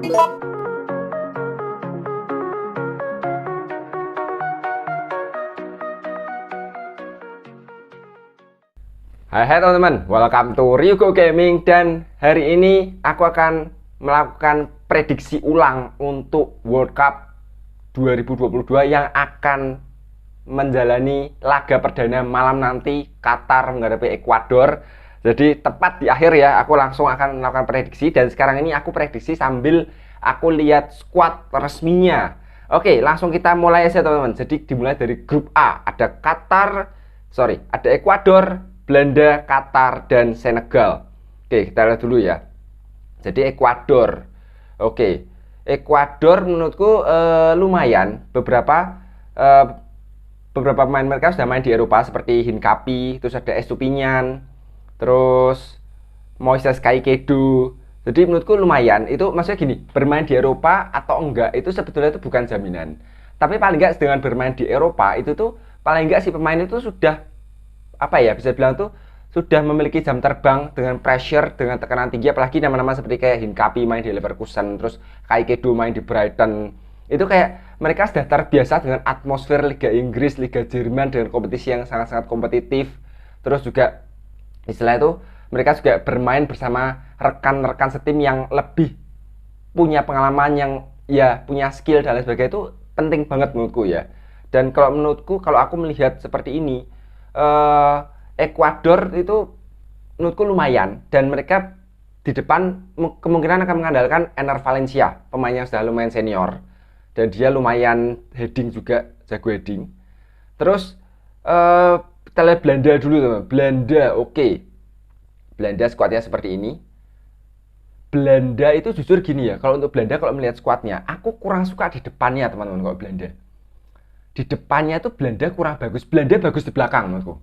Hai teman-teman, welcome to Ryugo Gaming. Dan hari ini aku akan melakukan prediksi ulang untuk World Cup 2022 yang akan menjalani laga perdana malam nanti, Qatar menghadapi Ekuador. Jadi tepat di akhir ya, aku langsung akan melakukan prediksi. Dan sekarang ini aku prediksi sambil aku lihat squad resminya. Oke, langsung kita mulai aja teman-teman. Jadi dimulai dari grup A, ada ada Ekuador, Belanda, Qatar, dan Senegal. Oke, kita lihat dulu ya. Jadi Ekuador. Oke, Ekuador menurutku lumayan. Beberapa pemain mereka sudah main di Eropa seperti Hincapie, terus ada Estupiñán, terus Moises Caicedo. Jadi menurutku lumayan. Itu maksudnya gini, bermain di Eropa atau enggak itu sebetulnya itu bukan jaminan. Tapi paling enggak dengan bermain di Eropa itu tuh paling enggak si pemain itu sudah bisa bilang tuh sudah memiliki jam terbang dengan pressure, dengan tekanan tinggi, apalagi nama-nama seperti kayak Hincapie main di Leverkusen, terus Caicedo main di Brighton. Itu kayak mereka sudah terbiasa dengan atmosfer Liga Inggris, Liga Jerman, dengan kompetisi yang sangat-sangat kompetitif. Terus juga istilah itu mereka juga bermain bersama rekan-rekan setim yang lebih punya pengalaman, yang ya punya skill dan lain sebagainya. Itu penting banget menurutku ya. Dan kalau menurutku, kalau aku melihat seperti ini, Ekuador itu menurutku lumayan, dan mereka di depan kemungkinan akan mengandalkan Enner Valencia, pemain yang sudah lumayan senior, dan dia lumayan heading juga, jago heading. Terus kita lihat Belanda dulu teman. Belanda, oke. Belanda skuadnya seperti ini. Belanda itu jujur gini ya, kalau untuk Belanda, kalau melihat skuadnya, aku kurang suka di depannya teman-teman. Kalau Belanda di depannya tuh Belanda kurang bagus. Belanda bagus di belakang menurutku.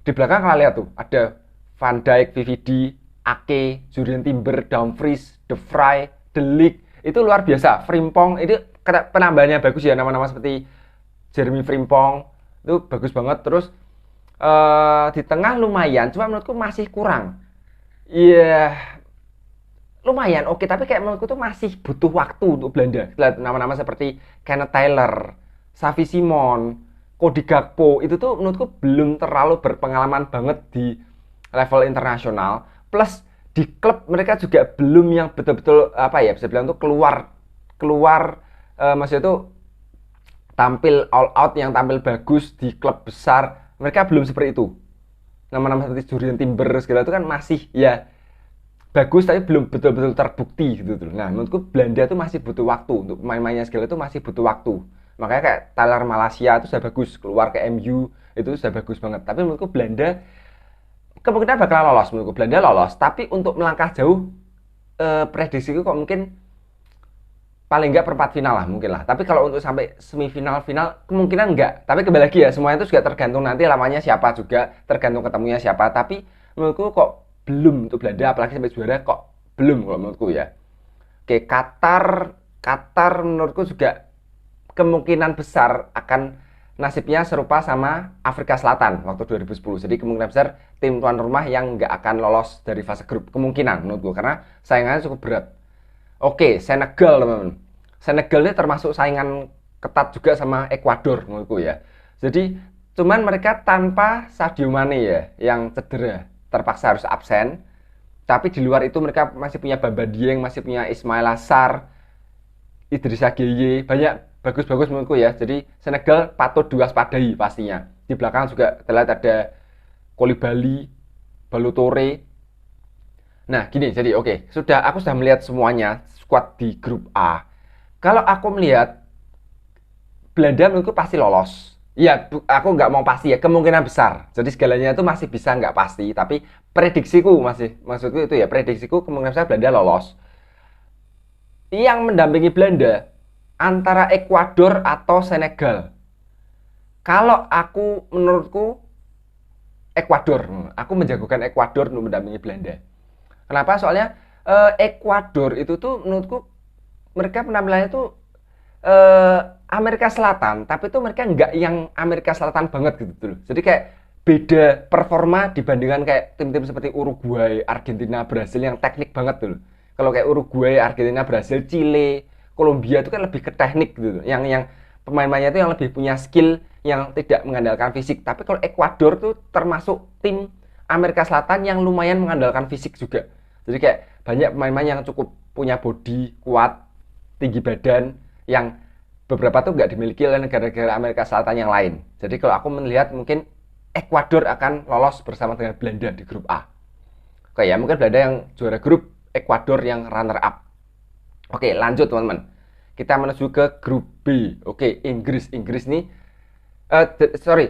Di belakang kalian lihat tuh, ada Van Dijk, VVD, Ake, Jurrien Timber, Dumfries, De Vrij, De Ligt. Itu luar biasa. Frimpong, itu penambahannya bagus ya, nama-nama seperti Jeremy Frimpong. Itu bagus banget. Terus di tengah lumayan, cuma menurutku masih kurang. Iya, lumayan oke, tapi kayak menurutku tuh masih butuh waktu untuk Belanda. Lihat nama-nama seperti Kenneth Taylor, Xavi Simons, Cody Gakpo, itu tuh menurutku belum terlalu berpengalaman banget di level internasional. Plus di klub mereka juga belum yang betul-betul bisa bilang tuh keluar maksudnya tuh tampil all out, yang tampil bagus di klub besar. Mereka belum seperti itu. Nama-nama seperti Jurrien Timber segala itu kan masih ya bagus, tapi belum betul-betul terbukti gitu tuh. Nah, menurutku Belanda tuh masih butuh waktu untuk pemain-pemainnya segala itu, masih butuh waktu. Makanya kayak Tyler Malaysia itu sudah bagus, keluar ke MU itu sudah bagus banget. Tapi menurutku Belanda kemungkinan bakal lolos, menurutku Belanda lolos. Tapi untuk melangkah jauh, prediksiku kok mungkin paling enggak perempat final lah mungkin lah. Tapi kalau untuk sampai semifinal final kemungkinan enggak. Tapi kembali lagi ya, semuanya itu juga tergantung nanti lawannya siapa, juga tergantung ketemunya siapa. Tapi menurutku kok belum untuk Belanda, apalagi sampai juara kok belum kalau menurutku ya. Oke, Qatar menurutku juga kemungkinan besar akan nasibnya serupa sama Afrika Selatan waktu 2010. Jadi kemungkinan besar tim tuan rumah yang nggak akan lolos dari fase grup, kemungkinan menurutku, karena saingannya cukup berat. Oke, Senegal teman-teman. Senegal ini termasuk saingan ketat juga sama Ekuador menurutku ya. Jadi cuman mereka tanpa Sadio Mane ya, yang cedera, terpaksa harus absen. Tapi di luar itu mereka masih punya Bamba Dieng, masih punya Ismail Assar, Idrissa Gueye, banyak bagus-bagus menurutku ya. Jadi Senegal patut diwaspadai pastinya. Di belakang juga terlihat ada Koulibaly, Ballo Touré. Nah gini, jadi oke, aku sudah melihat semuanya squad di grup A. Kalau aku melihat Belanda menurutku pasti lolos. Ya, aku nggak mau pasti ya, kemungkinan besar. Jadi segalanya itu masih bisa nggak pasti, tapi prediksiku maksudku itu ya, prediksiku kemungkinan besar Belanda lolos. Yang mendampingi Belanda antara Ekuador atau Senegal. Kalau menurutku Ekuador, aku menjagokan Ekuador untuk mendampingi Belanda. Kenapa? Soalnya Ekuador itu tuh menurutku mereka penampilannya tuh Amerika Selatan, tapi tuh mereka nggak yang Amerika Selatan banget gitu loh. Jadi kayak beda performa dibandingkan kayak tim-tim seperti Uruguay, Argentina, Brasil yang teknik banget tuh loh. Kalau kayak Uruguay, Argentina, Brasil, Chile, Kolombia itu kan lebih ke teknik gitu. Yang pemain-pemainnya itu yang lebih punya skill yang tidak mengandalkan fisik. Tapi kalau Ekuador tuh termasuk tim Amerika Selatan yang lumayan mengandalkan fisik juga. Jadi kayak banyak pemain-pemain yang cukup punya body kuat, tinggi badan, yang beberapa tuh nggak dimiliki oleh negara-negara Amerika Selatan yang lain. Jadi kalau aku melihat mungkin Ekuador akan lolos bersama dengan Belanda di grup A. Oke ya, mungkin Belanda yang juara grup, Ekuador yang runner up. Oke, lanjut teman-teman. Kita menuju ke grup B. Oke, Inggris nih.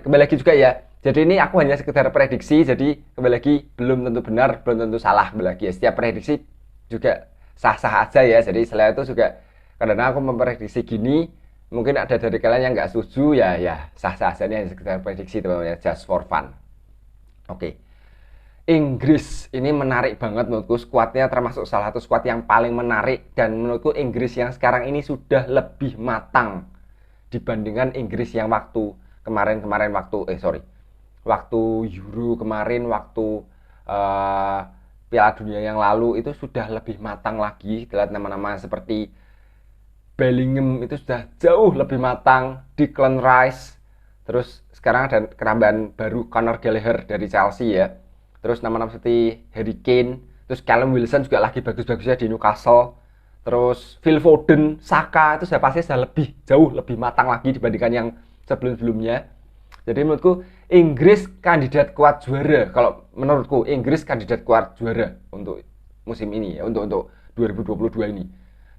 Kembali lagi juga ya. Jadi ini aku hanya sekedar prediksi, jadi kembali lagi belum tentu benar, belum tentu salah. Kembali lagi ya, setiap prediksi juga sah-sah aja ya. Jadi selain itu juga karena aku memprediksi gini, mungkin ada dari kalian yang nggak setuju ya sah-sah aja, ini hanya sekedar prediksi teman-teman ya, just for fun. Oke. Inggris ini menarik banget menurutku, skuadnya termasuk salah satu skuad yang paling menarik, dan menurutku Inggris yang sekarang ini sudah lebih matang dibandingkan Inggris yang waktu kemarin waktu Euro kemarin, waktu Piala Dunia yang lalu itu sudah lebih matang lagi. Kita lihat nama-nama seperti Bellingham itu sudah jauh lebih matang, Declan Rice, terus sekarang ada penambahan baru Conor Gallagher dari Chelsea ya. Terus nama-nama seperti Harry Kane, terus Callum Wilson juga lagi bagus-bagusnya di Newcastle. Terus Phil Foden, Saka itu sudah pasti sudah jauh lebih matang lagi dibandingkan yang sebelum-sebelumnya. Jadi menurutku Inggris kandidat kuat juara. Kalau menurutku Inggris kandidat kuat juara untuk musim ini ya, untuk 2022 ini.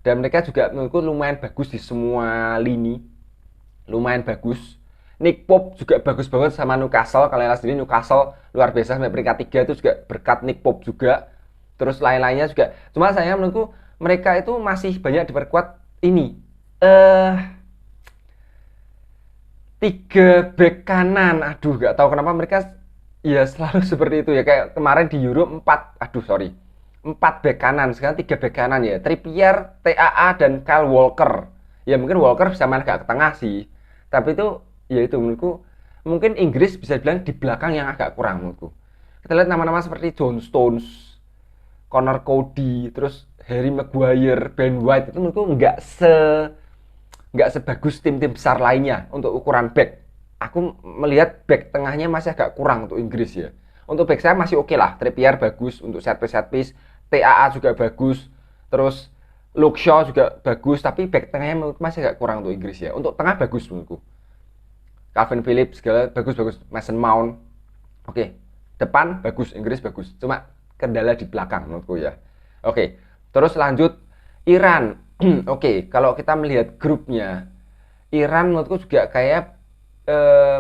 Dan mereka juga menurutku lumayan bagus di semua lini. Lumayan bagus. Nick Pope juga bagus banget sama Newcastle. Kalian lihat sendiri Newcastle luar biasa sampai peringkat 3 itu juga berkat Nick Pope juga. Terus lain-lainnya juga. Cuma sayangnya menurutku mereka itu masih banyak diperkuat ini. 3 bek kanan. Aduh, gak tahu kenapa mereka ya selalu seperti itu ya. Kayak kemarin di Euro 4 bek kanan, sekarang 3 bek kanan ya. Trippier, TAA dan Kyle Walker. Ya mungkin Walker bisa main agak ke tengah sih. Tapi itu ya itu menurutku mungkin Inggris bisa bilang di belakang yang agak kurang menurutku. Kita lihat nama-nama seperti John Stones, Connor Cody, terus Harry Maguire, Ben White itu menurutku nggak sebagus tim-tim besar lainnya untuk ukuran back. Aku melihat back tengahnya masih agak kurang untuk Inggris ya. Untuk back saya masih oke lah. Trippier bagus untuk set piece, TAA juga bagus. Terus Luke Shaw juga bagus, tapi back tengahnya masih agak kurang untuk Inggris ya. Untuk tengah bagus menurutku. Calvin Phillips segala bagus. Mason Mount. Oke. Depan bagus, Inggris bagus. Cuma kendala di belakang menurutku ya. Oke. Terus lanjut Iran. Oke, kalau kita melihat grupnya, Iran menurutku juga kayak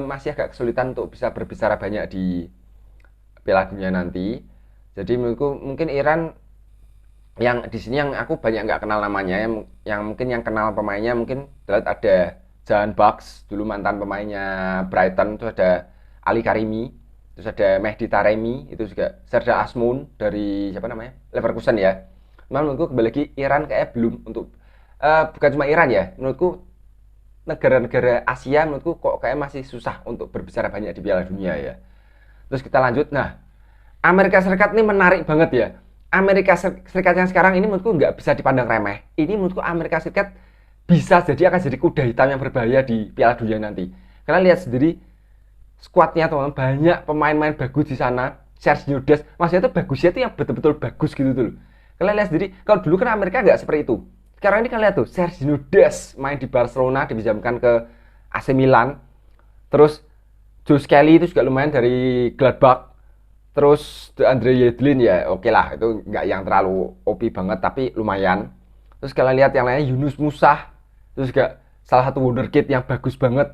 masih agak kesulitan untuk bisa berbicara banyak di Piala Dunia nanti. Jadi menurutku mungkin Iran yang di sini yang aku banyak nggak kenal namanya, yang mungkin yang kenal pemainnya mungkin ada Jan Bucks, dulu mantan pemainnya Brighton, itu ada Ali Karimi, terus ada Mehdi Taremi, itu juga Serdar Azmoun dari siapa namanya, Leverkusen ya. Cuman menurutku kembali lagi Iran kayak belum untuk bukan cuma Iran ya, menurutku negara-negara Asia menurutku kok kayak masih susah untuk berbicara banyak di Piala Dunia ya. Terus kita lanjut, nah Amerika Serikat ini menarik banget ya. Amerika Serikat yang sekarang ini menurutku nggak bisa dipandang remeh. Ini menurutku Amerika Serikat bisa jadi akan jadi kuda hitam yang berbahaya di Piala Dunia nanti. Kalian lihat sendiri skuadnya teman-teman, banyak pemain-pemain bagus di sana. Sergio Dest, maksudnya itu bagusnya itu yang betul-betul bagus gitu tuh. Kalian lihat sendiri, kalau dulu kan Amerika nggak seperti itu. Sekarang ini kalian lihat tuh, Sergio Dest main di Barcelona, dipinjamkan ke AC Milan. Terus Joe Kelly itu juga lumayan dari Gladbach. Terus Andre Yedlin ya oke lah, itu nggak yang terlalu OP banget tapi lumayan. Terus kalian lihat yang lainnya, Yunus Musah, terus juga salah satu wonderkid yang bagus banget,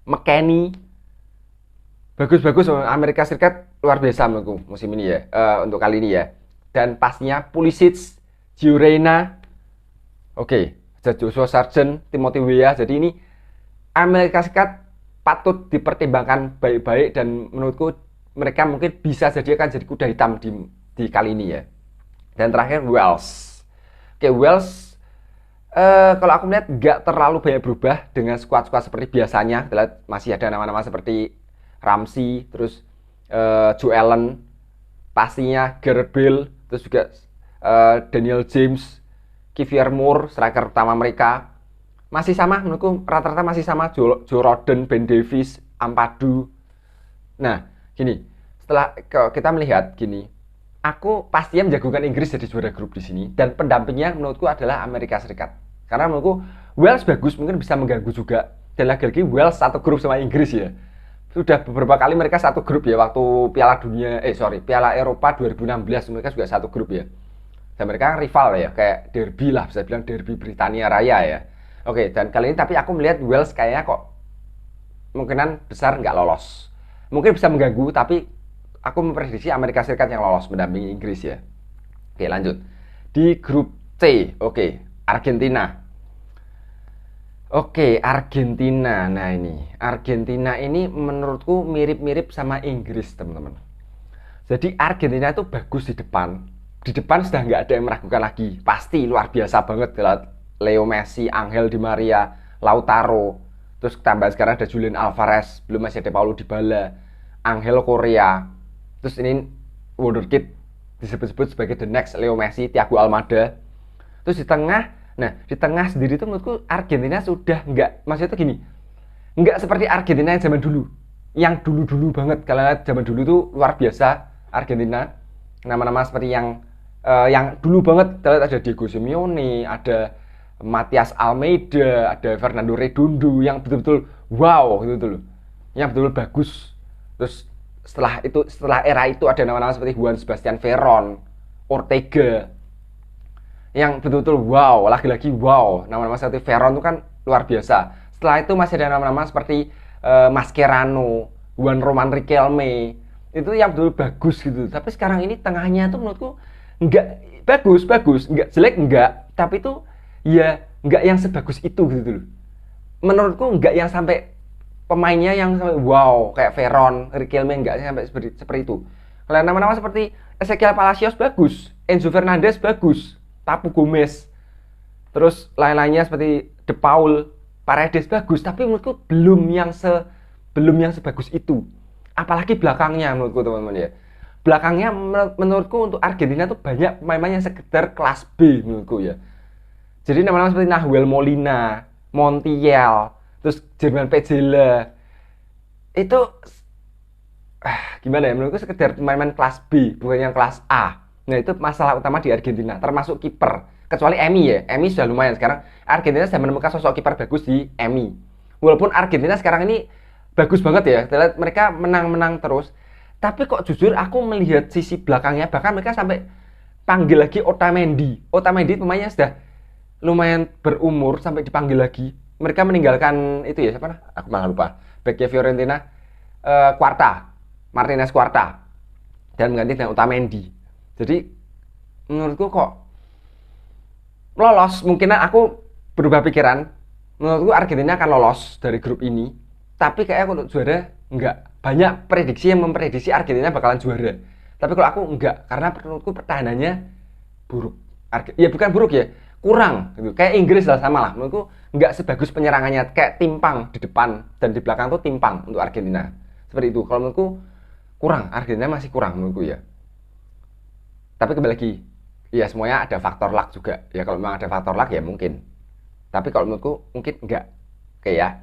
McKennie, bagus-bagus. Amerika Serikat luar biasa menurutku musim ini ya, untuk kali ini ya. Dan pastinya Pulisic, Gio Reyna, oke, Joshua Sargent, Timothy Weah. Jadi ini Amerika Serikat patut dipertimbangkan baik-baik, dan menurutku mereka mungkin bisa jadi akan jadi kuda hitam di kali ini ya. Dan terakhir Wales. Oke, Wales kalau aku melihat nggak terlalu banyak berubah dengan skuad-skuad seperti biasanya. Kita lihat masih ada nama-nama seperti Ramsey, terus Joe Allen, pastinya Gareth Bale, terus juga Daniel James, Kivier Moore, striker utama mereka. Masih sama, menurutku rata-rata masih sama. Joe Rodon, Ben Davies, Ampadu. Nah, gini, setelah kita melihat gini, aku pastinya menjagokan Inggris jadi juara grup di sini, dan pendampingnya menurutku adalah Amerika Serikat. Karena menurutku Wales bagus, mungkin bisa mengganggu juga. Dan lagi-lagi Wales satu grup sama Inggris ya. Sudah beberapa kali mereka satu grup ya, waktu Piala Eropa 2016 mereka juga satu grup ya. Dan mereka rival ya, kayak derby lah, bisa bilang derby Britania Raya ya. Oke, dan kali ini tapi aku melihat Wales kayaknya kok kemungkinan besar nggak lolos. Mungkin bisa mengganggu, tapi aku memprediksi Amerika Serikat yang lolos mendampingi Inggris ya. Oke, lanjut. Di grup C, oke, Argentina. Oke, Argentina. Nah ini, Argentina ini menurutku mirip-mirip sama Inggris, teman-teman. Jadi Argentina itu bagus di depan. Di depan sudah nggak ada yang meragukan lagi. Pasti luar biasa banget. Leo Messi, Angel Di Maria, Lautaro. Terus tambah sekarang ada Julian Alvarez. Belum masih ada Paulo Dybala, Angel Correa. Terus ini wonderkid disebut-sebut sebagai the next Leo Messi, Thiago Almada. Terus di tengah sendiri itu menurutku Argentina sudah nggak, maksudnya itu gini, nggak seperti Argentina yang zaman dulu, yang dulu-dulu banget. Karena zaman dulu tuh luar biasa Argentina, nama-nama seperti yang dulu banget. Ada Diego Simeone, ada Matias Almeida, ada Fernando Redondo, yang betul-betul wow gitu loh, yang betul-betul bagus. Terus setelah era itu ada nama-nama seperti Juan Sebastian Veron, Ortega, yang betul-betul wow, lagi-lagi wow. Nama-nama seperti Veron itu kan luar biasa. Setelah itu masih ada nama-nama seperti Mascherano, Juan Roman Riquelme, itu yang betul bagus gitu. Tapi sekarang ini tengahnya tuh menurutku nggak bagus, nggak jelek nggak, tapi itu ya nggak yang sebagus itu gitu loh. Menurutku nggak yang sampai pemainnya yang sampai wow kayak Veron, Riquelme, nggak sampai seperti itu. Kalau nama-nama seperti Ezequiel Palacios bagus, Enzo Fernandez bagus, Papu Gomez, terus lain-lainnya seperti De Paul, Paredes bagus, tapi menurutku belum yang sebagus itu. Apalagi belakangnya menurutku, teman-teman ya. Belakangnya menurutku untuk Argentina tuh banyak pemain yang sekedar kelas B menurutku ya. Jadi nama-nama seperti Nahuel Molina, Montiel, terus Jerman Pejela, itu gimana ya, menurutku sekedar pemain kelas B, bukan yang kelas A. Nah itu masalah utama di Argentina, termasuk kiper. Kecuali Emi ya, Emi sudah lumayan. Sekarang Argentina sudah menemukan sosok kiper bagus di Emi. Walaupun Argentina sekarang ini bagus banget ya, mereka menang-menang terus. Tapi kok jujur aku melihat sisi belakangnya, bahkan mereka sampai panggil lagi Otamendi. Otamendi pemainnya sudah lumayan berumur sampai dipanggil lagi. Mereka meninggalkan itu ya, siapa? Aku malah lupa. Backnya Fiorentina, Martinez Quarta, dan mengganti dengan Otamendi. Jadi menurutku kok lolos. Mungkin aku berubah pikiran. Menurutku Argentina akan lolos dari grup ini. Tapi kayaknya untuk juara enggak. Banyak prediksi yang memprediksi Argentina bakalan juara. Tapi kalau aku enggak, karena menurutku pertahanannya buruk. Ya bukan buruk ya, kurang gitu. Kayak Inggris lah, sama lah. Menurutku enggak sebagus penyerangannya, kayak timpang di depan dan di belakang tuh timpang untuk Argentina. Seperti itu. Kalau menurutku kurang, Argentina masih kurang menurutku ya. Tapi kembali lagi, ya semuanya ada faktor luck juga. Ya kalau memang ada faktor luck ya mungkin. Tapi kalau menurutku mungkin enggak. Oke ya.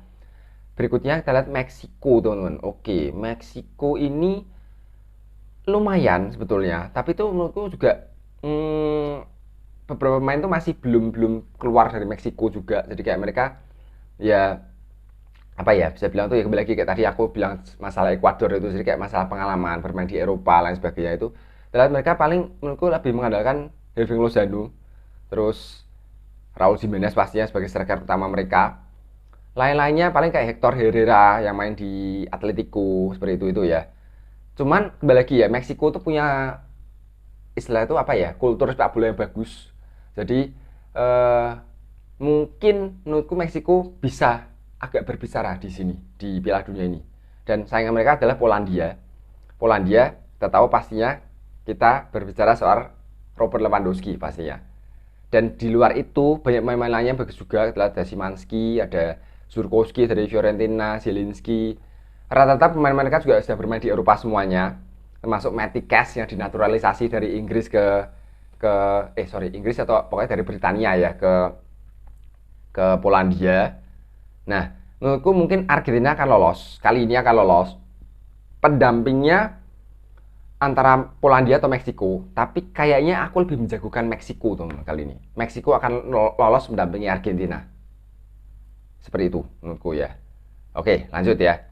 Berikutnya kita lihat Meksiko, teman-teman. Oke, Meksiko ini lumayan sebetulnya, tapi itu menurutku juga beberapa pemain tuh masih belum keluar dari Meksiko juga. Jadi kayak mereka ya apa ya, bisa bilang tuh ya kembali lagi kayak tadi aku bilang masalah Ekuador itu, jadi kayak masalah pengalaman bermain di Eropa lain sebagainya itu. Terlihat mereka paling menurutku lebih mengandalkan Hirving Lozano, terus Raul Jimenez pastinya sebagai striker utama mereka. Lain-lainnya paling kayak Hector Herrera yang main di Atletico seperti itu ya. Cuman kembali lagi ya, Meksiko tuh punya istilah itu apa ya, kultur sepak bola yang bagus. Jadi mungkin menurutku Meksiko bisa agak berbicara di sini di Piala Dunia ini. Dan saingan mereka adalah Polandia. Polandia kita tahu pastinya kita berbicara soal Robert Lewandowski pastinya. Dan di luar itu banyak pemain lainnya bagus juga. Ada Szymanski, ada Żurkowski dari Fiorentina, Zielinski. Rata-rata pemain mereka juga sudah bermain di Eropa semuanya. Termasuk Matty Cash yang dinaturalisasi dari Inggris ke ke Inggris atau pokoknya dari Britania ya ke Polandia. Nah, menurutku mungkin Argentina akan lolos. Kali ini akan lolos. Pendampingnya antara Polandia atau Meksiko, tapi kayaknya aku lebih menjagokan Meksiko teman kali ini. Meksiko akan lolos mendampingi Argentina. Seperti itu menurutku ya. Oke, lanjut ya.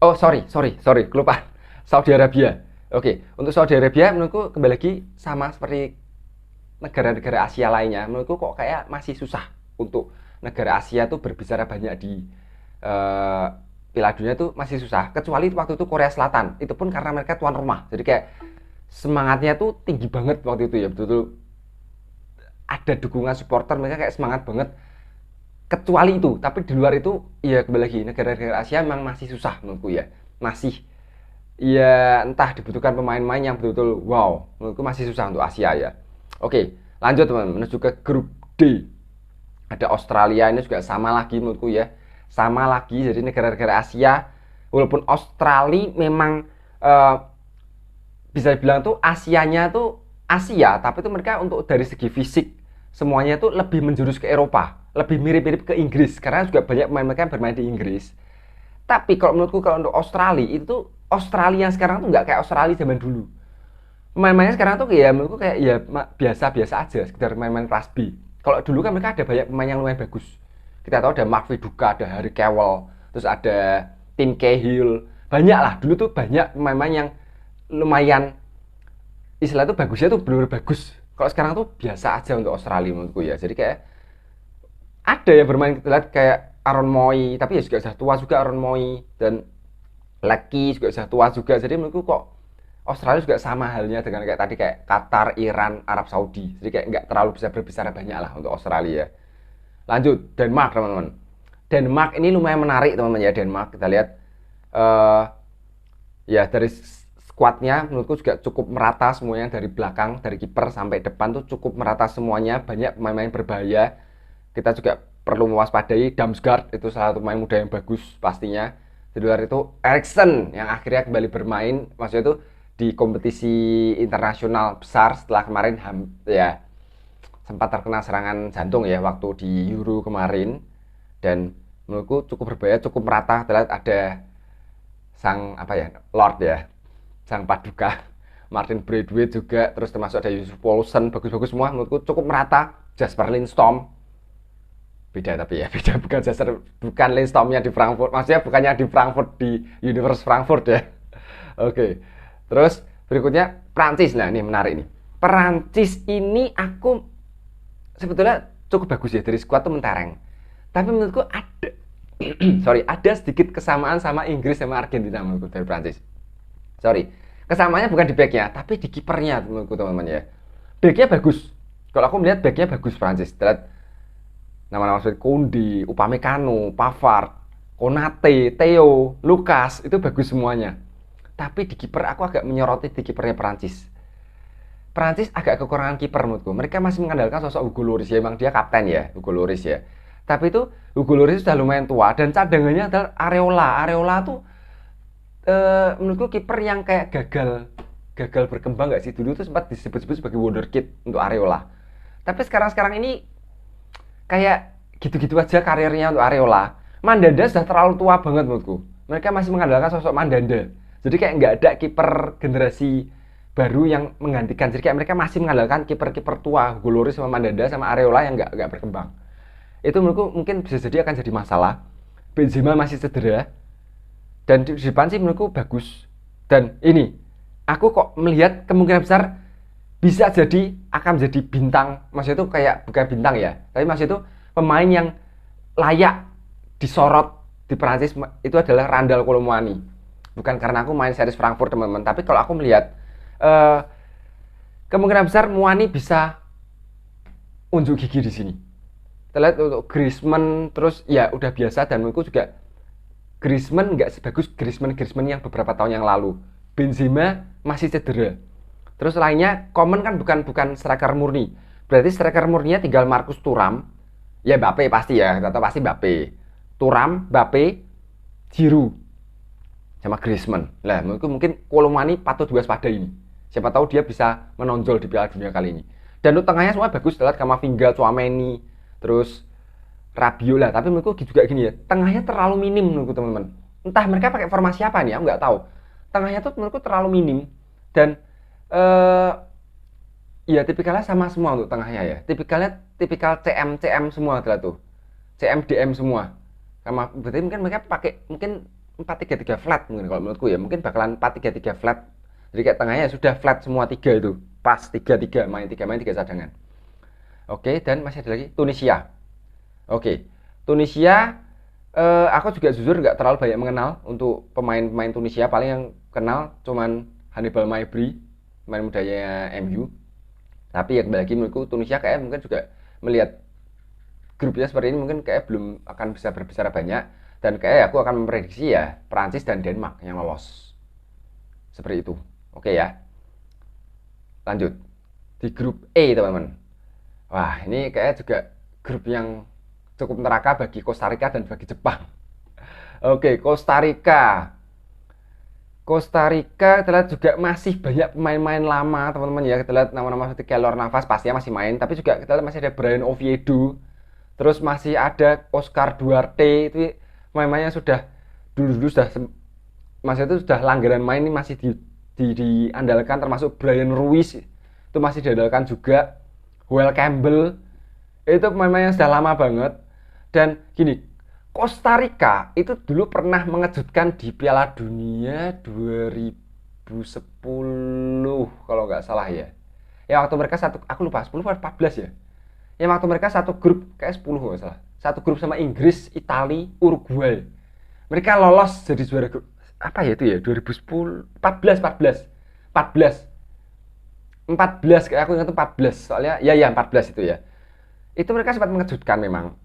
Oh, sorry, kelupaan. Saudi Arabia. Oke, untuk Saudi Arabia menurutku kembali lagi sama seperti negara-negara Asia lainnya. Menurutku kok kayak masih susah untuk negara Asia tuh berbicara banyak di Piala Dunia tuh masih susah. Kecuali waktu itu Korea Selatan. Itu pun karena mereka tuan rumah. Jadi kayak semangatnya tuh tinggi banget waktu itu ya. Betul-betul ada dukungan supporter, mereka kayak semangat banget. Kecuali itu, tapi di luar itu ya kembali lagi negara-negara Asia memang masih susah menurutku ya. Masih ya entah dibutuhkan pemain-pemain yang betul-betul wow. Menurutku masih susah untuk Asia ya. Oke, lanjut teman-teman menuju ke grup D. Ada Australia, ini juga sama lagi menurutku ya. Sama lagi, jadi negara-negara Asia walaupun Australia memang bisa dibilang tuh Asianya tuh Asia, tapi itu mereka untuk dari segi fisik semuanya tuh lebih menjurus ke Eropa, lebih mirip-mirip ke Inggris karena juga banyak pemain mereka yang bermain di Inggris. Tapi kalau menurutku kalau untuk Australia itu Australia yang sekarang tuh nggak kayak Australia zaman dulu. Pemain-pemainnya sekarang tuh ya menurutku kayak ya biasa-biasa aja, sekedar main-main kelas B. Kalau dulu kan mereka ada banyak pemain yang lumayan bagus. Kita tahu ada Mark Viduka, ada Harry Kewell, terus ada Tim Cahill. Banyak lah, dulu tuh banyak pemain-pemain yang lumayan istilah tuh bagusnya tuh benar-benar bagus. Kalau sekarang tuh biasa aja untuk Australia menurutku ya. Jadi kayak ada yang bermain kita lihat kayak Aaron Moy, tapi ya juga sudah tua juga Aaron Moy dan Lucky juga sudah tua juga. Jadi menurutku kok Australia juga sama halnya dengan kayak tadi kayak Qatar, Iran, Arab Saudi. Jadi kayak nggak terlalu bisa berbicara banyak lah untuk Australia. Lanjut Denmark teman-teman. Denmark ini lumayan menarik teman-teman ya. Denmark kita lihat ya dari squadnya menurutku juga cukup merata semuanya dari belakang, dari kiper sampai depan tuh cukup merata semuanya. Banyak pemain-pemain berbahaya. Kita juga perlu mewaspadai Damsgaard, itu salah satu pemain muda yang bagus pastinya. Di luar itu Eriksen yang akhirnya kembali bermain, maksudnya itu di kompetisi internasional besar setelah kemarin ya sempat terkena serangan jantung ya waktu di Euro kemarin. Dan menurutku cukup berbahaya, cukup merata. Kita lihat ada sang Lord ya, sang Paduka Martin Braithwaite juga, terus termasuk ada Yusuf Poulsen, bagus-bagus semua menurutku, cukup merata. Jasper Lindstrom beda, tapi ya beda, bukan Lindstormnya di Frankfurt, maksudnya bukannya di Frankfurt di Universe Frankfurt ya. Oke. Terus berikutnya Prancis. Nah ini menarik nih, Prancis ini aku sebetulnya cukup bagus ya, dari skuad tuh mentereng, tapi menurutku ada ada sedikit kesamaan sama Inggris sama Argentina menurutku dari Prancis. Kesamaannya bukan di backnya, tapi di kipernya menurutku teman-teman ya. Backnya bagus. Kalau aku melihat backnya bagus Prancis. Lihat nama-nama seperti Kondi, Upamecano, Pavard, Konate, Theo, Lucas, itu bagus semuanya. Tapi di kiper aku agak menyoroti di kipernya Prancis. Prancis agak kekurangan kiper menurutku. Mereka masih mengandalkan sosok Hugo Lloris ya, emang dia kapten ya, Hugo Lloris ya. Tapi itu Hugo Lloris sudah lumayan tua dan cadangannya adalah Areola. Areola tuh menurutku kiper yang kayak gagal berkembang nggak sih, dulu tuh sempat disebut-sebut sebagai wonderkid untuk Areola. Tapi sekarang ini kayak gitu-gitu aja karirnya untuk Areola. Mandanda sudah terlalu tua banget menurutku. Mereka masih mengandalkan sosok Mandanda. Jadi kayak nggak ada kiper generasi baru yang menggantikan. Jadi kayak mereka masih mengandalkan kiper-kiper tua, Hugo Lloris sama Mandanda sama Areola yang nggak berkembang. Itu menurutku mungkin bisa jadi akan jadi masalah. Benzema masih cedera. Dan di depan sih menurutku bagus. Dan ini, aku kok melihat kemungkinan besar bisa jadi akan menjadi bintang. Maksudnya itu kayak bukan bintang ya, tapi maksudnya itu pemain yang layak disorot di Prancis itu adalah Randal Kolo Muani. Bukan karena aku main series Frankfurt teman-teman, tapi kalau aku melihat kemungkinan besar Muani bisa unjuk gigi di sini. Kita lihat untuk Griezmann, terus ya udah biasa, dan menurutku juga Griezmann nggak sebagus Griezmann yang beberapa tahun yang lalu. Benzema masih cedera. Terus lainnya, Coman kan bukan striker murni. Berarti striker murninya tinggal Marcus Thuram. Ya Mbappe pasti ya, atau pasti Mbappe. Thuram, Mbappe, Giroud, sama Griezmann. Lah, mungkin Kolo Muani patut diwaspadai ini. Siapa tahu dia bisa menonjol di Piala Dunia kali ini. Dan untuk tengahnya semua bagus, lihat Kamavinga, Tchouaméni, terus Rabiot lah. Tapi menurutku juga gini ya, tengahnya terlalu minim menurutku teman-teman. Entah mereka pakai formasi apa nih, aku nggak tahu. Tengahnya tuh menurutku terlalu minim dan ya tipikalnya sama semua untuk tengahnya ya. Tipikal CM semua adalah tuh. CM DM semua. Sama berarti mungkin mereka pakai mungkin 4-3-3 flat mungkin kalau menurutku ya. Mungkin bakalan 4-3-3 flat. Jadi kayak tengahnya sudah flat semua tiga itu. Pas 3-3 main 3 cadangan. Oke, dan masih ada lagi Tunisia. Oke. Tunisia aku juga jujur nggak terlalu banyak mengenal untuk pemain-pemain Tunisia. Paling yang kenal cuman Hannibal Maibri, pemain mudanya MU. Tapi ya kembali lagi menurutku Tunisia kayak mungkin juga melihat grupnya seperti ini mungkin kayak belum akan bisa berbicara banyak dan kayak aku akan memprediksi ya Prancis dan Denmark yang lolos. Seperti itu. Oke ya. Lanjut. Di grup E teman-teman. Wah, ini kayak juga grup yang cukup neraka bagi Costa Rica dan bagi Jepang. Oke, Costa Rica. Costa Rica kita lihat juga masih banyak pemain-pemain lama teman-teman ya. Kita lihat nama-nama seperti Keylor Navas pastinya masih main, tapi juga kita lihat masih ada Bryan Oviedo, terus masih ada Oscar Duarte. Itu pemain-pemainnya sudah dulu sudah masih itu sudah langganan main, ini masih diandalkan, termasuk Brian Ruiz itu masih diandalkan juga. Well Campbell itu pemain-pemain yang sudah lama banget. Dan gini, Costa Rica itu dulu pernah mengejutkan di Piala Dunia 2010 kalau nggak salah ya. Ya waktu mereka aku lupa 10 atau 14 ya. Ya waktu mereka satu grup kayak 10 nggak salah. Satu grup sama Inggris, Italia, Uruguay. Mereka lolos jadi juara grup. Apa ya itu ya? 2010, 14 kayak aku ingat 14 soalnya ya 14 itu ya. Itu mereka sempat mengejutkan memang.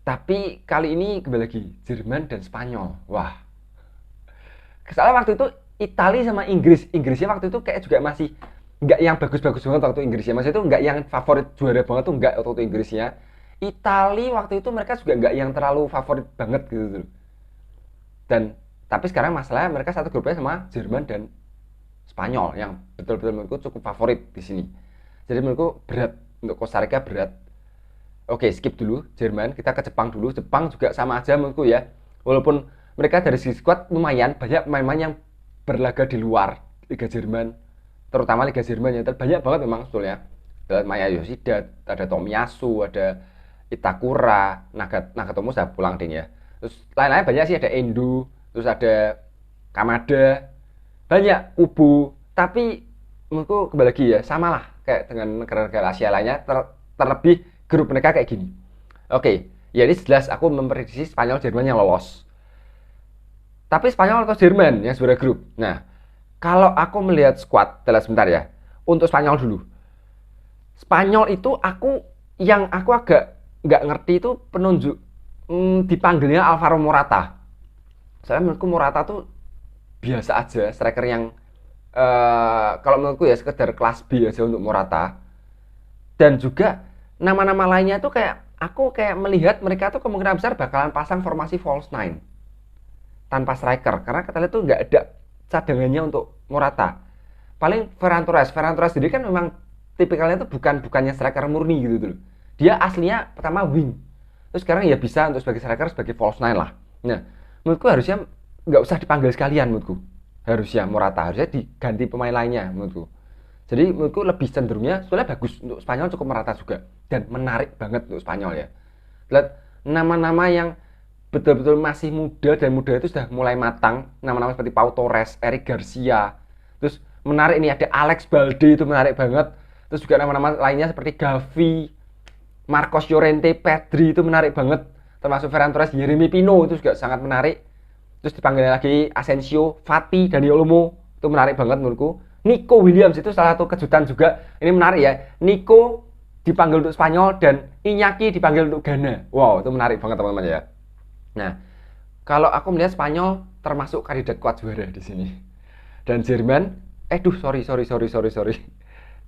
Tapi kali ini kembali lagi Jerman dan Spanyol. Wah. Soalnya waktu itu Italia sama Inggrisnya waktu itu kayak juga masih nggak yang bagus-bagus banget waktu Inggrisnya. Maksudnya itu nggak yang favorit juara banget tuh nggak waktu Inggrisnya. Italia waktu itu mereka juga nggak yang terlalu favorit banget gitu. Dan tapi sekarang masalahnya mereka satu grupnya sama Jerman dan Spanyol yang betul-betul menurutku cukup favorit di sini. Jadi menurutku berat untuk Costa Rica berat. Oke, skip dulu Jerman, kita ke Jepang dulu. Jepang juga sama aja menurutku ya. Walaupun mereka dari segi squad lumayan banyak pemain-pemain yang berlaga di luar Liga Jerman, terutama Liga Jerman yang banyak banget memang sebetulnya. Ada Maya Yoshida, ada Tomiyasu, ada Itakura, Nagatomo sudah pulang ding ya. Terus lain-lain banyak sih, ada Endo, terus ada Kamada, banyak Kubu. Tapi menurutku kembali lagi ya, samalah kayak dengan negara-negara Asia lainnya, terlebih grup mereka kayak gini. Oke, ya ini jelas aku memprediksi Spanyol Jerman yang lolos. Tapi Spanyol atau Jerman yang juara grup. Nah, kalau aku melihat squad, telah sebentar ya. Untuk Spanyol dulu. Spanyol itu aku agak nggak ngerti itu penunjuk dipanggilnya Alvaro Morata. Soalnya menurutku Morata tuh biasa aja, striker yang kalau menurutku ya sekedar kelas B aja untuk Morata. Dan juga nama-nama lainnya tuh kayak aku kayak melihat mereka tuh kemungkinan besar bakalan pasang formasi false nine tanpa striker karena kita lihat tuh nggak ada cadangannya untuk Morata. Paling Ferran Torres sendiri kan memang tipikalnya tuh bukannya striker murni gitu tuh. Dia aslinya pertama wing. Terus sekarang ya bisa untuk sebagai striker sebagai false nine lah. Nah, menurutku harusnya nggak usah dipanggil sekalian menurutku. Harusnya Morata harusnya diganti pemain lainnya menurutku. Jadi menurutku lebih cenderungnya soalnya bagus untuk Spanyol, cukup merata juga dan menarik banget untuk Spanyol ya. Lihat nama-nama yang betul-betul masih muda dan muda itu sudah mulai matang, nama-nama seperti Pau Torres, Eric Garcia. Terus menarik ini ada Alex Balde, itu menarik banget. Terus juga nama-nama lainnya seperti Gavi, Marcos Llorente, Pedri itu menarik banget. Termasuk Ferran Torres, Yeremy Pino itu juga sangat menarik. Terus dipanggil lagi Asensio, Fati, Dani Olmo itu menarik banget menurutku. Nico Williams itu salah satu kejutan juga. Ini menarik ya. Nico dipanggil untuk Spanyol dan Iñaki dipanggil untuk Ghana. Wow, itu menarik banget teman-teman ya. Nah, kalau aku melihat Spanyol termasuk kandidat kuat juara di sini. Dan Jerman, sorry.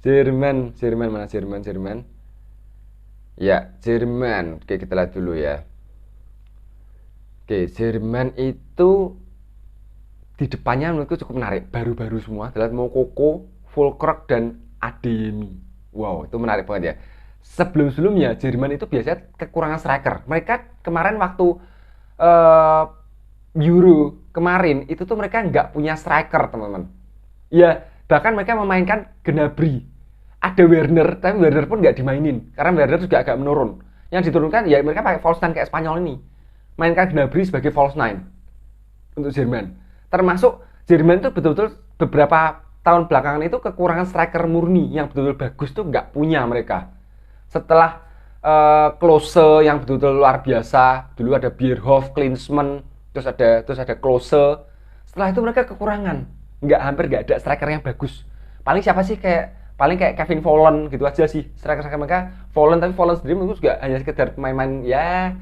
Jerman mana Jerman? Ya, Jerman. Oke, kita lihat dulu ya. Oke, Jerman itu di depannya menurutku cukup menarik, baru-baru semua. Lihat Moukoko, Füllkrug dan Adeyemi. Wow, itu menarik banget ya. Sebelum-sebelumnya Jerman itu biasanya kekurangan striker. Mereka kemarin waktu eh, Euro kemarin itu tuh mereka nggak punya striker, teman-teman. Ya, bahkan mereka memainkan Gnabry. Ada Werner, tapi Werner pun nggak dimainin karena Werner juga agak menurun. Yang diturunkan ya mereka pakai false nine kayak Spanyol ini. Mainkan Gnabry sebagai false nine untuk Jerman. Termasuk Jerman itu betul-betul beberapa tahun belakangan itu kekurangan striker murni yang betul-betul bagus tuh nggak punya mereka. Setelah Klose yang betul-betul luar biasa, dulu ada Bierhoff, Klinsmann, terus ada Klose. Setelah itu mereka kekurangan, hampir nggak ada striker yang bagus. Paling siapa sih paling kayak Kevin Volland gitu aja sih striker mereka. Volland, tapi Volland sendiri menurutku juga hanya sekedar pemain-pemain ya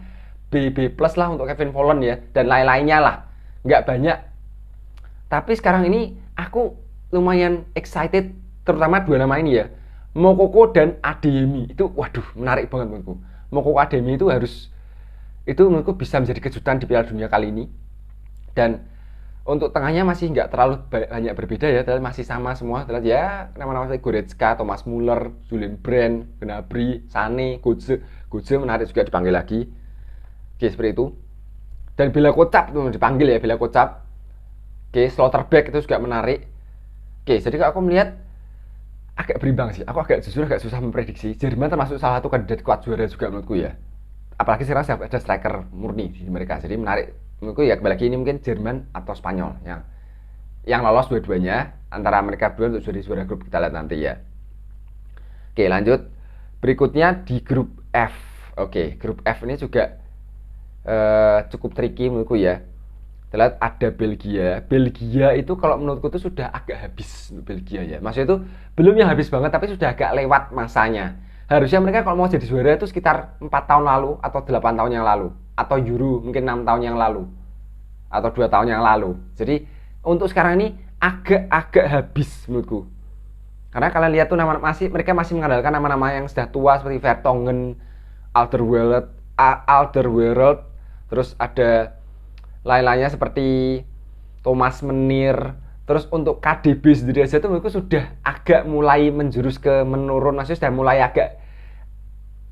B plus lah untuk Kevin Volland ya, dan lain-lainnya lah, nggak banyak. Tapi sekarang ini aku lumayan excited, terutama dua nama ini ya, Moukoko dan Adeyemi. Itu waduh menarik banget menurutku. Moukoko Adeyemi itu menurutku bisa menjadi kejutan di Piala Dunia kali ini. Dan untuk tengahnya masih nggak terlalu banyak berbeda ya, masih sama semua. Ya nama-nama seperti Goretzka, Thomas Muller, Julian Brandt, Gnabry, Sané, Götze menarik juga dipanggil lagi. Oke, seperti itu. Dan Bella Kotchap itu dipanggil ya, Bella Kotchap. Oke, Slotterbeck itu juga menarik. Oke, jadi kalau aku melihat agak berimbang sih. Aku jujur agak susah memprediksi. Jerman termasuk salah satu kandidat kuat juara juga menurutku ya. Apalagi sekarang ada striker murni di mereka. Jadi menarik menurutku ya, kembali lagi ini mungkin Jerman atau Spanyol yang lolos dua-duanya, antara mereka berdua untuk jadi juara grup. Kita lihat nanti ya. Oke, lanjut. Berikutnya di grup F. Oke, grup F ini juga cukup tricky menurutku ya. Kita lihat ada Belgia itu kalau menurutku itu sudah agak habis untuk Belgia ya. Maksudnya itu belum yang habis banget, tapi sudah agak lewat masanya. Harusnya mereka kalau mau jadi juara itu sekitar 4 tahun lalu atau 8 tahun yang lalu, atau Euro mungkin 6 tahun yang lalu atau 2 tahun yang lalu. Jadi untuk sekarang ini agak habis menurutku. Karena kalian lihat tuh mereka masih mengandalkan nama-nama yang sudah tua seperti Vertonghen, Alderweireld, terus ada lain-lainnya seperti Thomas Meunier. Terus untuk KDB sendiri aja tuh menurutku sudah agak mulai menjurus ke menurun, maksudnya sudah mulai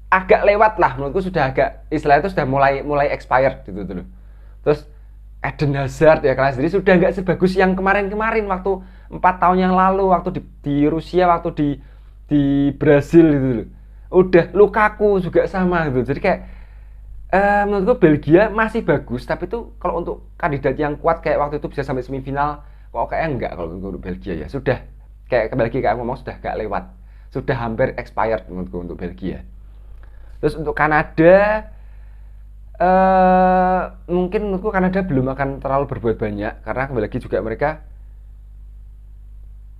agak lewat lah menurutku, sudah agak istilahnya itu sudah mulai expired gitu tuh. Terus Eden Hazard ya kalian sendiri sudah nggak sebagus yang kemarin waktu 4 tahun yang lalu, waktu di Rusia, waktu di Brasil gitu loh. Udah Lukaku juga sama gitu. Jadi kayak menurutku Belgia masih bagus, tapi tuh kalau untuk kandidat yang kuat kayak waktu itu bisa sampai semifinal, kok kayaknya enggak kalau untuk Belgia ya. Sudah kayak kembali lagi kayak aku ngomong, sudah gak lewat, sudah hampir expired menurutku untuk Belgia. Terus untuk Kanada mungkin menurutku Kanada belum akan terlalu berbuat banyak, karena kembali lagi juga mereka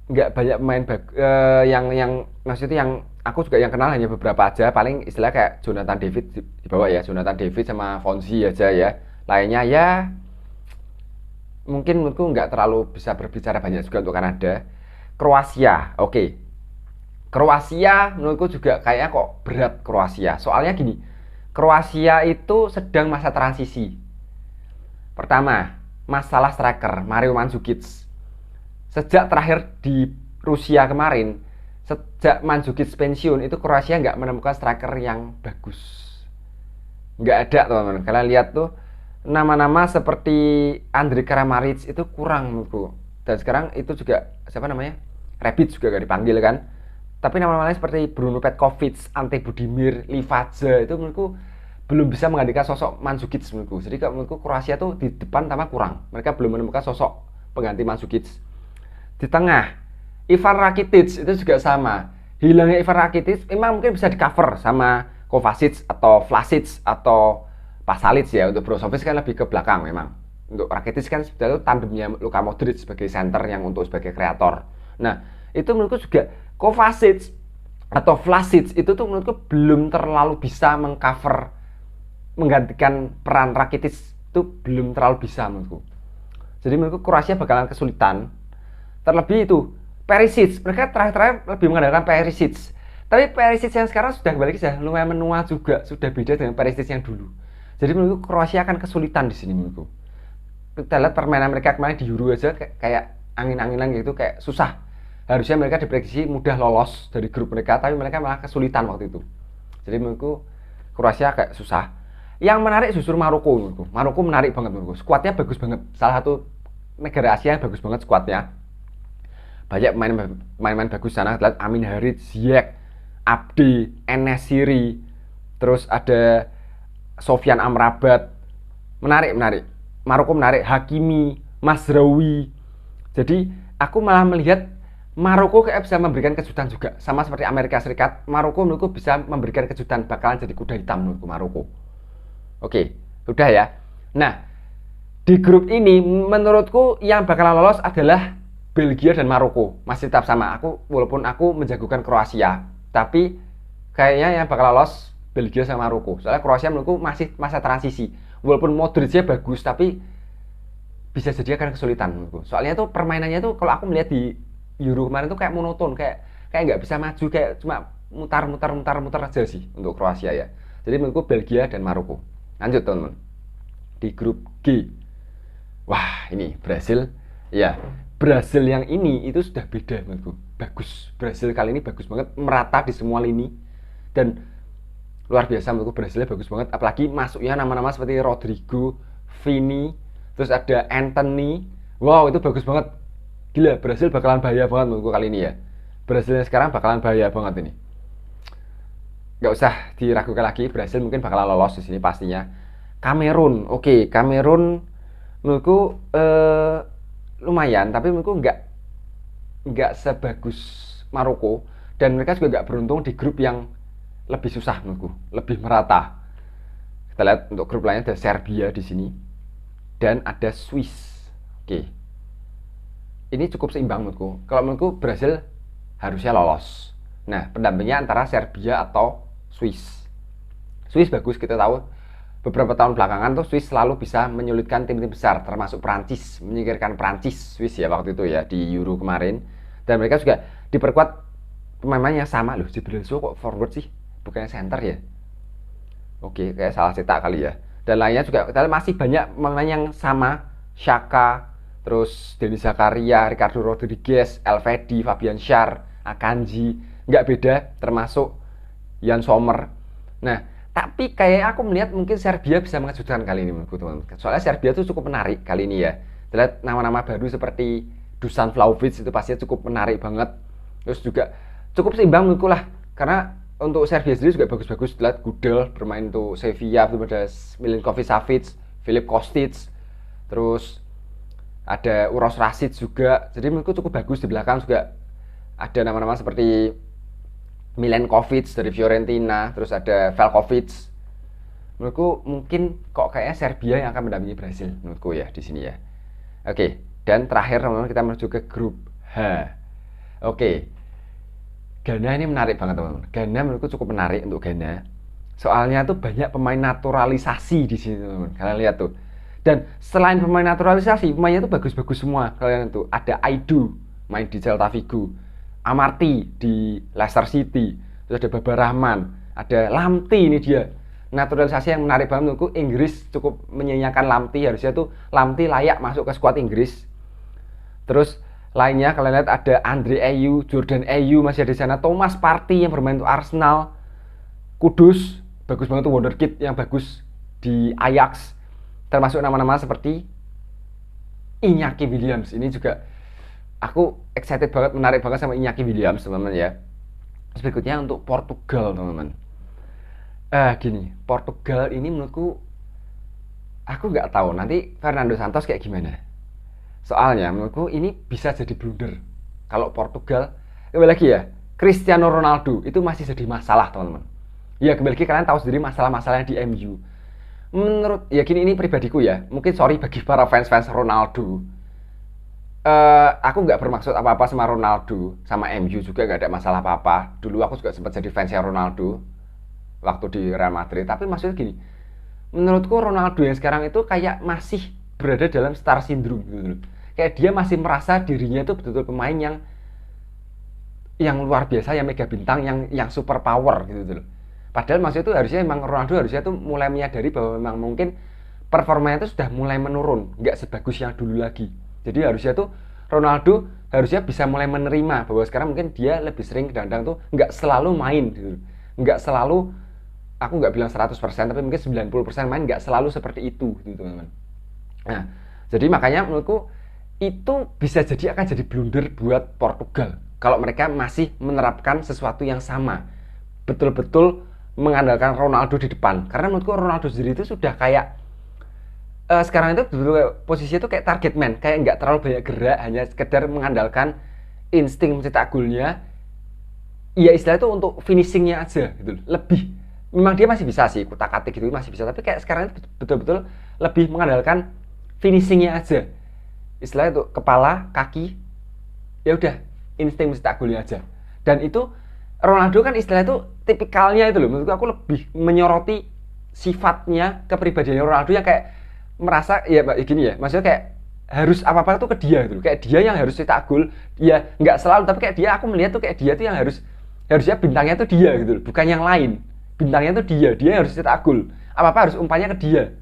nggak banyak pemain yang maksudnya yang aku juga yang kenal hanya beberapa aja, paling istilah kayak Jonathan David di bawah ya, Jonathan David sama Fonzie aja ya. Lainnya ya mungkin menurutku nggak terlalu bisa berbicara banyak juga untuk Kanada. Kroasia, oke. Kroasia menurutku juga kayaknya kok berat Kroasia. Soalnya gini, Kroasia itu sedang masa transisi. Pertama, masalah striker Mario Mandzukic. Sejak terakhir di Rusia kemarin, sejak Mandzukic pensiun, itu Kroasia nggak menemukan striker yang bagus. Nggak ada, teman-teman. Kalian lihat tuh, nama-nama seperti Andrej Kramaric itu kurang menurutku. Dan sekarang itu juga, siapa namanya? Rebic juga gak dipanggil kan. Tapi nama-nama lain seperti Bruno Petkovic, Ante Budimir, Livaja, itu menurutku belum bisa menggantikan sosok Mandzukic menurutku. Jadi menurutku Kroasia tuh di depan tambah kurang. Mereka belum menemukan sosok pengganti Mandzukic. Di tengah, Ivan Rakitic itu juga sama. Hilangnya Ivan Rakitic memang mungkin bisa di cover sama Kovacic atau Vlasic atau Pasalic ya. Untuk Brozovic kan lebih ke belakang memang. Untuk Rakitic kan sebetulnya tandemnya Luka Modric sebagai center yang untuk sebagai kreator. Nah, itu menurutku juga Kovacic atau Vlasic itu tuh menurutku belum terlalu bisa menggantikan peran Rakitic, itu belum terlalu bisa menurutku. Jadi menurutku Kroasia bakalan kesulitan. Terlebih itu Perisic, mereka terakhir lebih mengandalkan Perisic. Tapi Perisic yang sekarang sudah kembali sudah lumayan menua juga, sudah beda dengan Perisic yang dulu. Jadi menurutku Kroasia akan kesulitan di sini menurutku. Kita lihat permainan mereka kemarin di Euro aja kayak angin-anginan gitu, kayak susah. harusnya mereka diprediksi mudah lolos dari grup mereka, tapi mereka malah kesulitan waktu itu. Jadi menurutku Kroasia kayak susah. Yang menarik justru Maroko menurutku. Maroko menarik banget menurutku. Skuadnya bagus banget. Salah satu negara Asia yang bagus banget skuadnya. Banyak pemain bagus sana. Lihat Amin Harit, Ziyech, Abdi, En-Nesyri, terus ada Sofyan Amrabat. Menarik. Maroko menarik. Hakimi, Mazraoui. Jadi aku malah melihat Maroko kayak bisa memberikan kejutan juga. Sama seperti Amerika Serikat, Maroko menurutku bisa memberikan kejutan, bakalan jadi kuda hitam menurutku Maroko. Oke, udah ya. Nah, di grup ini menurutku yang bakalan lolos adalah Belgia dan Maroko. Masih tetap sama. Walaupun aku menjagokan Kroasia, tapi kayaknya yang bakal lolos Belgia sama Maroko. Soalnya Kroasia menurutku masih masa transisi. Walaupun Modricnya bagus, tapi bisa jadi akan kesulitan menurutku. Soalnya tuh permainannya tuh kalau aku melihat di Euro kemarin tuh kayak monoton, kayak nggak bisa maju, kayak cuma mutar aja sih untuk Kroasia ya. Jadi menurutku Belgia dan Maroko. Lanjut teman-teman. Di grup G. Wah, ini Brasil. Ya, Brasil yang ini itu sudah beda menurutku. Bagus. Brasil kali ini bagus banget, merata di semua lini. Dan luar biasa menurutku Brasilnya bagus banget. Apalagi masuknya nama-nama seperti Rodrigo, Vini, terus ada Anthony. Wow, itu bagus banget. Gila, Brasil bakalan bahaya banget menurutku kali ini ya. Brasilnya sekarang bakalan bahaya banget ini. Gak usah diragukan lagi, Brasil mungkin bakalan lolos di sini pastinya. Kamerun, oke, Kamerun menurutku lumayan, tapi menurutku nggak sebagus Maroko, dan mereka juga nggak beruntung di grup yang lebih susah menurutku, lebih merata. Kita lihat untuk grup lainnya ada Serbia di sini dan ada Swiss. Oke. Ini cukup seimbang menurutku. Kalau menurutku Brasil harusnya lolos. Nah, pendampingnya antara Serbia atau Swiss. Swiss bagus, kita tahu beberapa tahun belakangan tuh Swiss selalu bisa menyulitkan tim-tim besar, termasuk Prancis, menyingkirkan Prancis Swiss ya waktu itu ya di Euro kemarin. Dan mereka juga diperkuat pemainnya sama loh. Jibril Sow kok forward sih, bukannya center ya? Oke, kayak salah cetak kali ya. Dan lainnya juga kita masih banyak pemain yang sama, Xhaka, terus Denis Zakaria, Ricardo Rodriguez, Elvedi, Fabian Schär, Akanji, nggak beda, termasuk Jan Sommer. Nah, tapi kayak aku melihat mungkin Serbia bisa mengejutkan kali ini menurutku teman-teman. Soalnya Serbia tuh cukup menarik kali ini ya. Lihat nama-nama baru seperti Dusan Vlahovic itu pastinya cukup menarik banget. Terus juga cukup seimbang menurutku lah. Karena untuk Serbia sendiri juga bagus-bagus. Lihat Gudel bermain tuh Sevilla, itu ada Milinkovic Savic, Filip Kostic, terus ada Uros Rasic juga. Jadi menurutku cukup bagus. Di belakang juga ada nama-nama seperti Milenkovic dari Fiorentina, terus ada Velkovic. Menurutku mungkin kok kayaknya Serbia yang akan mendampingi Brasil menurutku ya di sini ya. Oke, dan terakhir teman-teman kita menuju ke grup H. Oke. Ghana ini menarik banget teman-teman. Ghana menurutku cukup menarik untuk Ghana. Soalnya tuh banyak pemain naturalisasi di sini teman-teman. Kalian lihat tuh. Dan selain pemain naturalisasi, pemainnya tuh bagus-bagus semua. Kalian tuh ada Aidu main di Celta Vigo, Amarty di Leicester City, terus ada Baba Rahman, ada Lamptey, ini dia naturalisasi yang menarik banget menurutku. Inggris cukup menyanyikan Lamptey, harusnya tuh Lamptey layak masuk ke skuad Inggris. Terus lainnya kalian lihat ada Andre Ayew, Jordan Ayew masih ada di sana, Thomas Partey yang bermain untuk Arsenal, Kudus bagus banget tuh, wonderkid yang bagus di Ajax, termasuk nama-nama seperti Iñaki Williams. Ini juga aku excited banget, menarik banget sama Iñaki Williams teman-teman ya. Terus berikutnya untuk Portugal teman-teman. Gini, Portugal ini menurutku aku nggak tahu nanti Fernando Santos kayak gimana. Soalnya menurutku ini bisa jadi blunder. Kalau Portugal, kembali lagi ya, Cristiano Ronaldo itu masih jadi masalah teman-teman. Ya kembali lagi kalian tahu sendiri masalah-masalahnya di MU. Menurut ya gini, ini pribadiku ya, mungkin sorry bagi para fans-fans Ronaldo. Aku nggak bermaksud apa-apa sama Ronaldo, sama MU juga nggak ada masalah apa-apa. Dulu aku juga sempat jadi fansnya Ronaldo waktu di Real Madrid. Tapi maksudnya gini, menurutku Ronaldo yang sekarang itu kayak masih berada dalam star syndrome gitu loh. Kayak dia masih merasa dirinya itu betul-betul pemain yang luar biasa, yang mega bintang, yang super power gitu loh. Padahal maksudnya itu harusnya memang Ronaldo harusnya tuh mulai menyadari bahwa memang mungkin performanya itu sudah mulai menurun, nggak sebagus yang dulu lagi. Jadi harusnya tuh Ronaldo harusnya bisa mulai menerima bahwa sekarang mungkin dia lebih sering kadang tuh nggak selalu main gitu. Nggak selalu, aku nggak bilang 100%, tapi mungkin 90% main, nggak selalu seperti itu gitu teman-teman. Nah, jadi makanya menurutku itu bisa jadi akan jadi blunder buat Portugal kalau mereka masih menerapkan sesuatu yang sama, betul-betul mengandalkan Ronaldo di depan. Karena menurutku Ronaldo sendiri itu sudah kayak sekarang itu posisinya tuh kayak target man, kayak nggak terlalu banyak gerak, hanya sekedar mengandalkan insting mencetak golnya. Iya, istilah itu untuk finishingnya aja gitu. Lebih, memang dia masih bisa sih kutak-katik gitu, masih bisa, tapi kayak sekarang itu betul-betul lebih mengandalkan finishingnya aja. Istilah itu kepala, kaki, ya udah insting mencetak golnya aja. Dan itu Ronaldo kan istilah itu tipikalnya itu loh, menurutku aku lebih menyoroti sifatnya, kepribadiannya Ronaldo yang kayak merasa ya gini ya, maksudnya kayak harus apa-apa tuh ke dia gitu, kayak dia yang harus cetak gol. Ya nggak selalu, tapi kayak dia, aku melihat tuh kayak dia tuh yang harusnya bintangnya tuh dia gitu loh, bukan yang lain. Bintangnya tuh dia yang harus cetak gol, apa-apa harus umpannya ke dia.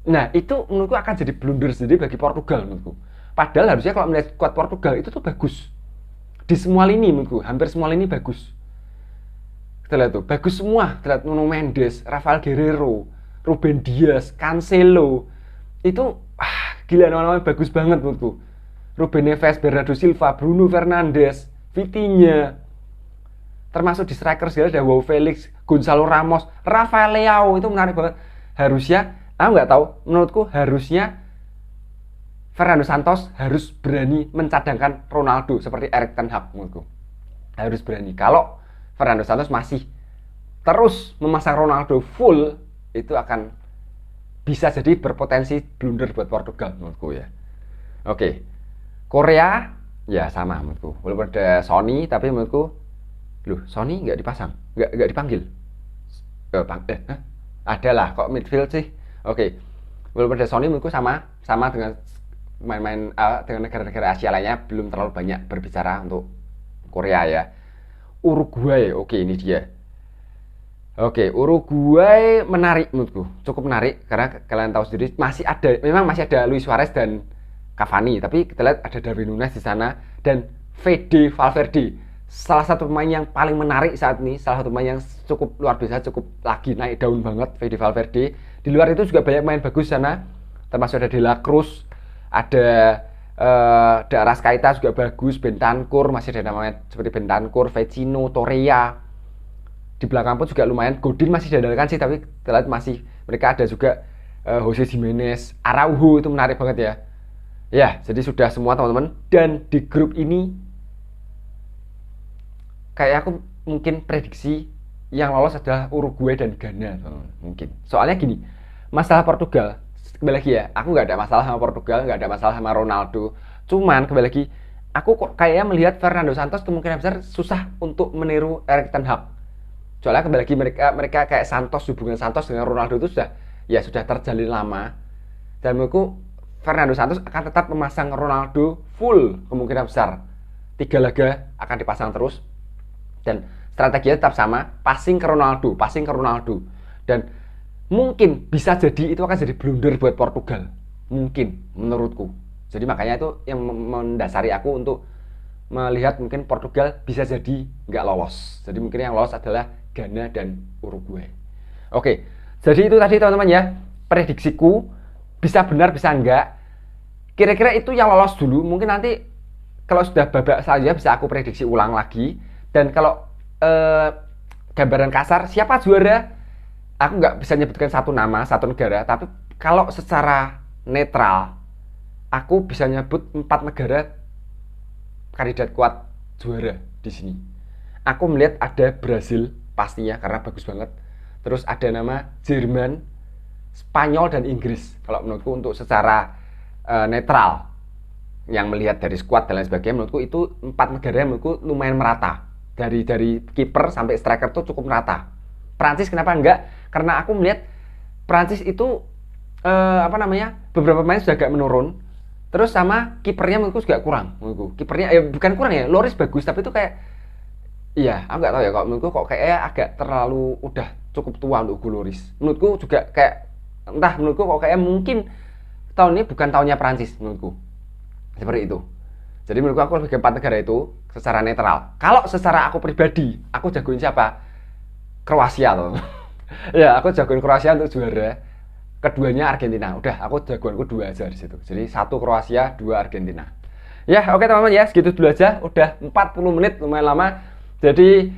Nah, itu menurutku akan jadi blunder sendiri bagi Portugal menurutku. Padahal harusnya kalau melihat skuad Portugal itu tuh bagus. Di semua lini menurutku, hampir semua lini bagus. Kita lihat tuh, bagus semua. Kita lihat Nuno Mendes, Rafael Guerreiro, Ruben Dias, Cancelo. Itu gila, nama-namanya bagus banget menurutku. Ruben Neves, Bernardo Silva, Bruno Fernandes, Vitinha. Termasuk di striker segala ada Joao Felix, Gonzalo Ramos, Rafael Leao, itu menarik banget. Harusnya, aku nggak tahu, menurutku harusnya Fernando Santos harus berani mencadangkan Ronaldo seperti Erik ten Hag menurutku. Harus berani. Kalau Fernando Santos masih terus memasang Ronaldo full, itu akan bisa jadi berpotensi blunder buat Portugal menurutku ya. Oke. Korea ya sama menurutku. Walaupun ada Sony, tapi menurutku loh, Sony nggak dipasang, nggak dipanggil. Ada lah kok midfield sih. Oke. Walaupun ada Sony, menurutku sama dengan main-main dengan negara-negara Asia lainnya, belum terlalu banyak berbicara untuk Korea ya. Uruguay, oke, ini dia. Oke, Uruguay menarik menurutku, cukup menarik karena kalian tahu sendiri memang masih ada Luis Suarez dan Cavani, tapi kita lihat ada Darwin Núñez di sana dan Fede Valverde, salah satu pemain yang paling menarik saat ini, salah satu pemain yang cukup luar biasa, cukup lagi naik daun banget Fede Valverde. Di luar itu juga banyak pemain bagus sana, termasuk ada De La Cruz, ada Arrascaeta juga bagus, Bentancur, masih ada namanya seperti Bentancur, Vecino, Torreira. Di belakang pun juga lumayan, Godin masih diandalkan sih, tapi terlihat masih mereka ada juga Jose Gimenez, Araujo, itu menarik banget ya. Ya, jadi sudah semua teman-teman. Dan di grup ini kayak aku mungkin prediksi yang lolos adalah Uruguay dan Ghana, mungkin. Soalnya gini, masalah Portugal, kembali lagi ya, aku nggak ada masalah sama Portugal, nggak ada masalah sama Ronaldo. Cuman kembali lagi, aku kok kayaknya melihat Fernando Santos kemungkinan besar susah untuk meniru Erik ten Hag. Soalnya kembali lagi mereka kayak Santos, hubungan Santos dengan Ronaldo itu sudah terjalin lama. Dan menurutku Fernando Santos akan tetap memasang Ronaldo full kemungkinan besar. 3 laga akan dipasang terus. Dan strateginya tetap sama, passing ke Ronaldo. Dan mungkin bisa jadi itu akan jadi blunder buat Portugal. Mungkin menurutku. Jadi makanya itu yang mendasari aku untuk melihat mungkin Portugal bisa jadi nggak lolos. Jadi mungkin yang lolos adalah Ghana dan Uruguay. Oke, jadi itu tadi teman-teman ya, prediksiku, bisa benar bisa enggak. Kira-kira itu yang lolos dulu. Mungkin nanti kalau sudah babak selanjutnya bisa aku prediksi ulang lagi. Dan kalau gambaran kasar siapa juara, aku nggak bisa nyebutkan satu nama, satu negara. Tapi kalau secara netral, aku bisa nyebut 4 negara kandidat kuat juara di sini. Aku melihat ada Brazil pastinya karena bagus banget. Terus ada nama Jerman, Spanyol dan Inggris. Kalau menurutku untuk secara netral yang melihat dari skuad dan lain sebagainya, menurutku itu 4 negara yang menurutku lumayan merata. Dari kiper sampai striker tuh cukup merata. Prancis kenapa enggak? Karena aku melihat Prancis itu beberapa pemain sudah agak menurun. Terus sama kipernya menurutku juga kurang. Menurutku kipernya bukan kurang ya, Loris bagus tapi itu kayak aku nggak tahu ya, kalau menurutku kok kayak agak terlalu udah cukup tua untuk Hugo Loris. Menurutku juga kayak menurutku kok kayak mungkin tahun ini bukan tahunnya Prancis menurutku. Seperti itu. Jadi menurutku aku lebih ke 4 negara itu secara netral. Kalau secara aku pribadi, aku jagoin siapa? Kroasia tuh. Ya, aku jagoin Kroasia untuk juara. Keduanya Argentina. Udah, aku jagoanku 2 aja di situ. Jadi 1 Kroasia, 2 Argentina. Ya, oke teman-teman ya, segitu dulu aja. Udah 40 menit, lumayan lama. Jadi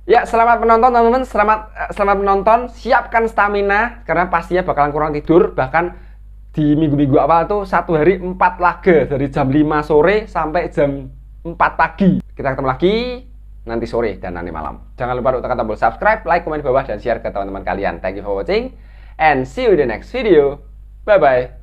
ya, selamat menonton teman-teman. Selamat menonton. Siapkan stamina karena pastinya bakalan kurang tidur. Bahkan di minggu-minggu awal tuh 1 hari 4 laga dari jam 5 sore sampai jam 4 pagi. Kita ketemu lagi nanti sore dan nanti malam. Jangan lupa untuk tekan tombol subscribe, like, komen di bawah dan share ke teman-teman kalian. Thank you for watching and see you in the next video. Bye bye.